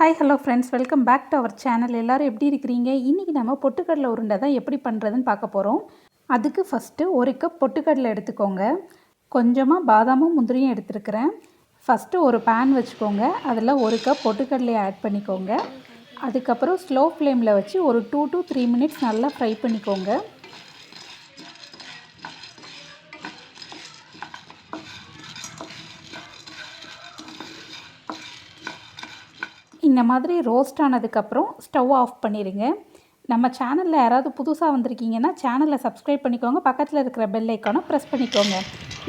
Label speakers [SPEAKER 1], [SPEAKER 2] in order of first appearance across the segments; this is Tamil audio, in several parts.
[SPEAKER 1] Hi hello friends, welcome back to our channel. எல்லோரும் எப்படி இருக்கிறீங்க? இன்றைக்கி நம்ம பொட்டுக்கடலை உருண்டை தான் எப்படி பண்ணுறதுன்னு பார்க்க போகிறோம். அதுக்கு ஃபஸ்ட்டு 1 கப் பொட்டுக்கடலை எடுத்துக்கோங்க. கொஞ்சமாக பாதாமும் முந்திரியும் எடுத்துருக்கிறேன். ஃபஸ்ட்டு ஒரு பேன் வச்சுக்கோங்க. அதில் 1 கப் பொட்டுக்கடலையை ஆட் பண்ணிக்கோங்க. அதுக்கப்புறம் ஸ்லோ ஃப்ளேமில் வச்சு ஒரு 2 to 3 மினிட்ஸ் நல்லா ஃப்ரை பண்ணிக்கோங்க. இந்த மாதிரி ரோஸ்ட் ஆனதுக்கப்புறம் ஸ்டவ் ஆஃப் பண்ணிடுங்க. நம்ம சேனலில் யாராவது புதுசாக வந்திருக்கீங்கன்னா சேனலை சப்ஸ்கிரைப் பண்ணிக்கோங்க. பக்கத்தில் இருக்கிற பெல் ஐக்கானை ப்ரெஸ் பண்ணிக்கோங்க.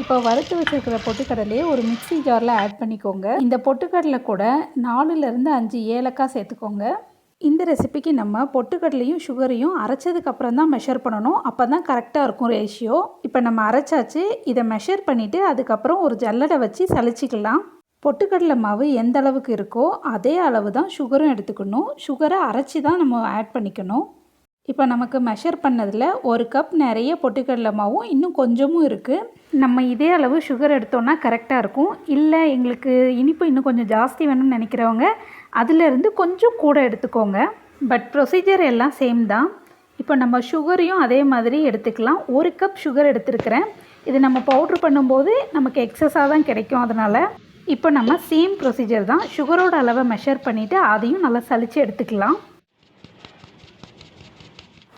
[SPEAKER 1] இப்போ வறுத்து வச்சுருக்கிற பொட்டுக்கடலையை ஒரு மிக்ஸி ஜாரில் ஆட் பண்ணிக்கோங்க. இந்த பொட்டுக்கடலை கூட 4லேருந்து 5 ஏலக்காய் சேர்த்துக்கோங்க. இந்த ரெசிபிக்கு நம்ம பொட்டுக்கடலையும் சுகரையும் அரைச்சதுக்கப்புறம் தான் மெஷர் பண்ணணும். அப்போ தான் கரெக்டாக இருக்கும் ரேஷியோ. இப்போ நம்ம அரைச்சாச்சு. இதை மெஷர் பண்ணிவிட்டு அதுக்கப்புறம் ஒரு ஜல்லடை வச்சு சலிச்சிக்கலாம். பொட்டுக்கடலை மாவு எந்த அளவுக்கு இருக்கோ அதே அளவு தான் சுகரும் எடுத்துக்கணும். சுகரை அரைச்சி தான் நம்ம ஆட் பண்ணிக்கணும். இப்போ நமக்கு மெஷர் பண்ணதில் 1 கப் நிறைய பொட்டுக்கடலை மாவும் இன்னும் கொஞ்சமும் இருக்குது. நம்ம இதே அளவு சுகர் எடுத்தோன்னா கரெக்டாக இருக்கும். இல்லை எங்களுக்கு இனிப்பு இன்னும் கொஞ்சம் ஜாஸ்தி வேணும்னு நினைக்கிறவங்க அதிலேருந்து கொஞ்சம் கூட எடுத்துக்கோங்க. பட் ப்ரொசீஜர் எல்லாம் சேம் தான். இப்போ நம்ம சுகரையும் அதே மாதிரி எடுத்துக்கலாம். 1 கப் சுகர் எடுத்துருக்கிறேன். இது நம்ம பவுட்ரு பண்ணும்போது நமக்கு எக்ஸஸாக தான் கிடைக்கும். அதனால் இப்போ நம்ம சேம் ப்ரொசீஜர் தான். சுகரோட அளவை மெஷர் பண்ணிவிட்டு அதையும் நல்லா சலித்து எடுத்துக்கலாம்.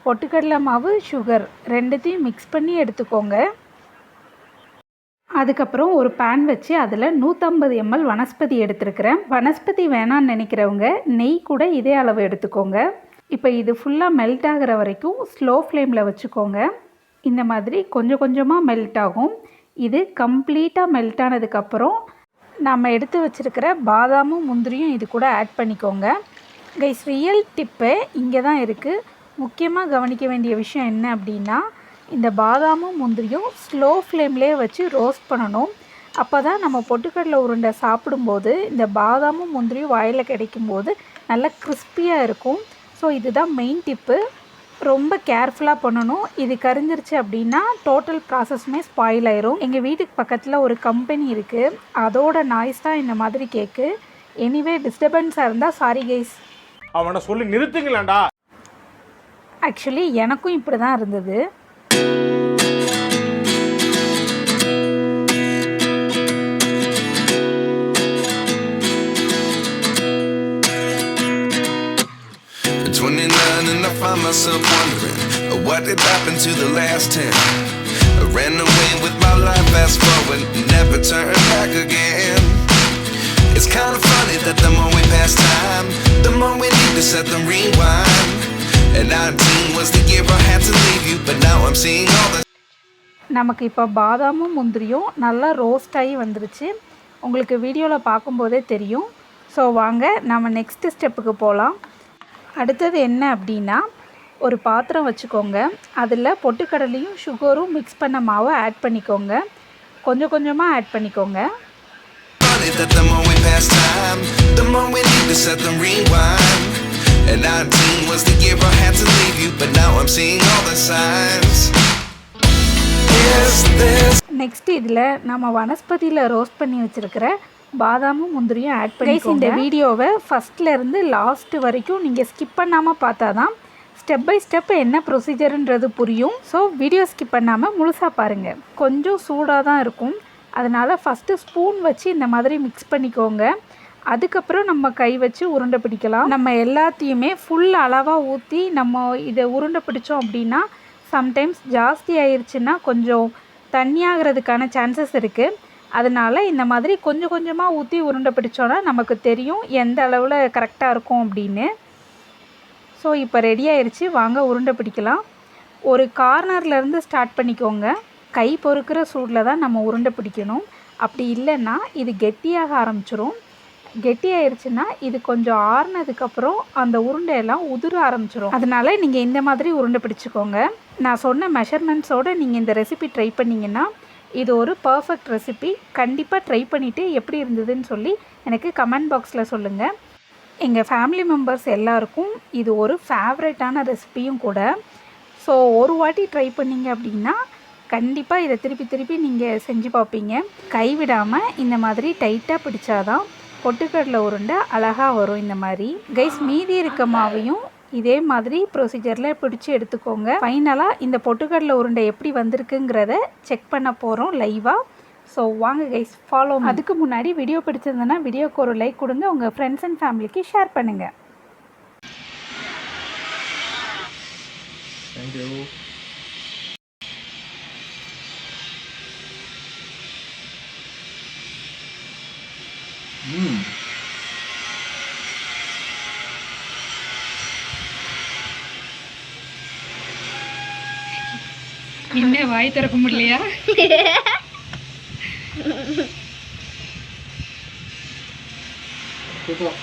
[SPEAKER 1] பொட்டுக்கடலை மாவு சுகர் ரெண்டுத்தையும் மிக்ஸ் பண்ணி எடுத்துக்கோங்க. அதுக்கப்புறம் ஒரு பேன் வச்சு அதில் 150 ml வனஸ்பதி எடுத்துருக்கிறேன். வனஸ்பதி வேணான்னு நினைக்கிறவங்க நெய் கூட இதே அளவு எடுத்துக்கோங்க. இப்போ இது ஃபுல்லாக மெல்ட் ஆகிற வரைக்கும் ஸ்லோ ஃப்ளேமில் வச்சுக்கோங்க. இந்த மாதிரி கொஞ்சம் கொஞ்சமாக மெல்ட் ஆகும். இது கம்ப்ளீட்டாக மெல்ட் ஆனதுக்கப்புறம் நம்ம எடுத்து வச்சுருக்கிற பாதாமும் முந்திரியும் இது கூட ஆட் பண்ணிக்கோங்க. கைஸ், ரியல் டிப்பு இங்கே தான் இருக்குது. முக்கியமாக கவனிக்க வேண்டிய விஷயம் என்ன அப்படின்னா, இந்த பாதாமும் முந்திரியும் ஸ்லோ ஃப்ளேம்லேயே வச்சு ரோஸ்ட் பண்ணணும். அப்போ தான் நம்ம பொட்டுக்கடலை உருண்டை சாப்பிடும்போது இந்த பாதாமும் முந்திரியும் வாயில் கிடைக்கும்போது நல்லா கிறிஸ்பியாக இருக்கும். ஸோ இதுதான் மெயின் டிப்பு. ரொம்ப கேர்ஃபுல்லாக பண்ணணும். இது கரிஞ்சிருச்சு அப்படின்னா டோட்டல் ப்ராசஸுமே ஸ்பாயில் ஆயிரும். எங்கள் வீட்டுக்கு பக்கத்தில் ஒரு கம்பெனி இருக்குது. அதோட நாய்ஸ் தான் இந்த மாதிரி கேட்கு. எனிவே டிஸ்டர்பன்ஸாக இருந்தால் சாரி கைஸ்.
[SPEAKER 2] அவனை சொல்லி நிறுத்துங்களேன்டா.
[SPEAKER 1] ஆக்சுவலி எனக்கும் இப்படி தான் இருந்தது.
[SPEAKER 3] And I find myself wondering what did happen to the last 10. I ran away with my life, fast forward, never turn back again. It's kind of funny that the more we pass time, the more we need to set them rewind. And 19 was the year I had to leave you, but now I'm seeing all the.
[SPEAKER 1] நமக்கு இப்போ பாதாமும் முந்திரியும் நல்லா ரோஸ்ட் ஆகி வந்துருச்சு. உங்களுக்கு வீடியோவில் பார்க்கும்போதே தெரியும். ஸோ வாங்க நம்ம நெக்ஸ்ட் ஸ்டெப்புக்கு போகலாம். அடுத்தது என்ன அப்படின்னா, ஒரு பாத்திரம் வச்சுக்கோங்க. அதில் பொட்டுக்கடலையும் சுகரும் மிக்ஸ் பண்ண மாவை ஆட் பண்ணிக்கோங்க. கொஞ்சம் கொஞ்சமாக ஆட் பண்ணிக்கோங்க. நெக்ஸ்ட் இதில் நம்ம வனஸ்பதியில் ரோஸ்ட் பண்ணி வச்சுருக்கிற பாதாமும் முந்திரியும் ஆட் பண்ணி. இந்த வீடியோவை ஃபஸ்ட்லேருந்து லாஸ்ட்டு வரைக்கும் நீங்கள் ஸ்கிப் பண்ணாமல் பார்த்தா தான் ஸ்டெப் பை ஸ்டெப் என்ன ப்ரொசீஜருன்றது புரியும். ஸோ வீடியோ ஸ்கிப் பண்ணாமல் முழுசாக பாருங்கள். கொஞ்சம் சூடாக தான் இருக்கும். அதனால் ஃபஸ்ட்டு ஸ்பூன் வச்சு இந்த மாதிரி மிக்ஸ் பண்ணிக்கோங்க. அதுக்கப்புறம் நம்ம கை வச்சு உருண்டை பிடிக்கலாம். நம்ம எல்லாத்தையுமே ஃபுல் அளவாக ஊற்றி நம்ம இதை உருண்டை பிடிச்சோம் அப்படின்னா சம்டைம்ஸ் ஜாஸ்தி ஆயிடுச்சுன்னா கொஞ்சம் தண்ணியாகிறதுக்கான சான்சஸ் இருக்குது. அதனால் இந்த மாதிரி கொஞ்சம் கொஞ்சமாக ஊற்றி உருண்டை பிடிச்சோன்னா நமக்கு தெரியும் எந்த அளவில் கரெக்டாக இருக்கும் அப்படின்னு. ஸோ இப்போ ரெடி ஆயிடுச்சு. வாங்க உருண்டை பிடிக்கலாம். ஒரு கார்னர்லேருந்து ஸ்டார்ட் பண்ணிக்கோங்க. கை பொறுக்கிற சூடில் தான் நம்ம உருண்டை பிடிக்கணும். அப்படி இல்லைன்னா இது கெட்டியாக ஆரம்பிச்சிரும். கெட்டி ஆயிடுச்சுன்னா இது கொஞ்சம் ஆறுனதுக்கப்புறம் அந்த உருண்டையெல்லாம் உதிர ஆரம்பிச்சிரும். அதனால் நீங்கள் இந்த மாதிரி உருண்டை பிடிச்சிக்கோங்க. நான் சொன்ன மெஷர்மெண்ட்ஸோடு நீங்கள் இந்த ரெசிபி ட்ரை பண்ணிங்கன்னா இது ஒரு பர்ஃபெக்ட் ரெசிபி. கண்டிப்பாக ட்ரை பண்ணிவிட்டு எப்படி இருந்ததுன்னு சொல்லி எனக்கு கமெண்ட் பாக்ஸில் சொல்லுங்கள். எங்கள் ஃபேமிலி மெம்பர்ஸ் எல்லாருக்கும் இது ஒரு ஃபேவரட்டான ரெசிபியும் கூட. ஸோ ஒரு வாட்டி ட்ரை பண்ணிங்க அப்படின்னா கண்டிப்பாக இதை திருப்பி திருப்பி நீங்கள் செஞ்சு பார்ப்பீங்க. கைவிடாமல் இந்த மாதிரி டைட்டாக பிடிச்சாதான் பொட்டுக்கடலை உருண்டை அழகாக வரும் இந்த மாதிரி. கைஸ் மீதி இருக்க மாவையும் இதே மாதிரி ப்ரொசீஜரில் பிடிச்சி எடுத்துக்கோங்க. ஃபைனலாக இந்த பொட்டுக்கடலை உருண்டை எப்படி வந்திருக்குங்கிறத செக் பண்ண போகிறோம் லைவாக. ஸோ வாங்க கைஸ் ஃபாலோ. அதுக்கு முன்னாடி வீடியோ பிடிச்சிருந்ததுன்னா வீடியோக்கு ஒரு லைக் கொடுங்க, உங்கள் ஃப்ரெண்ட்ஸ் அண்ட் ஃபேமிலிக்கு ஷேர் பண்ணுங்கள்.
[SPEAKER 2] தேங்க்யூ.
[SPEAKER 1] என்ன வாய் திறக்க முடியலையா?
[SPEAKER 2] சூப்பர்.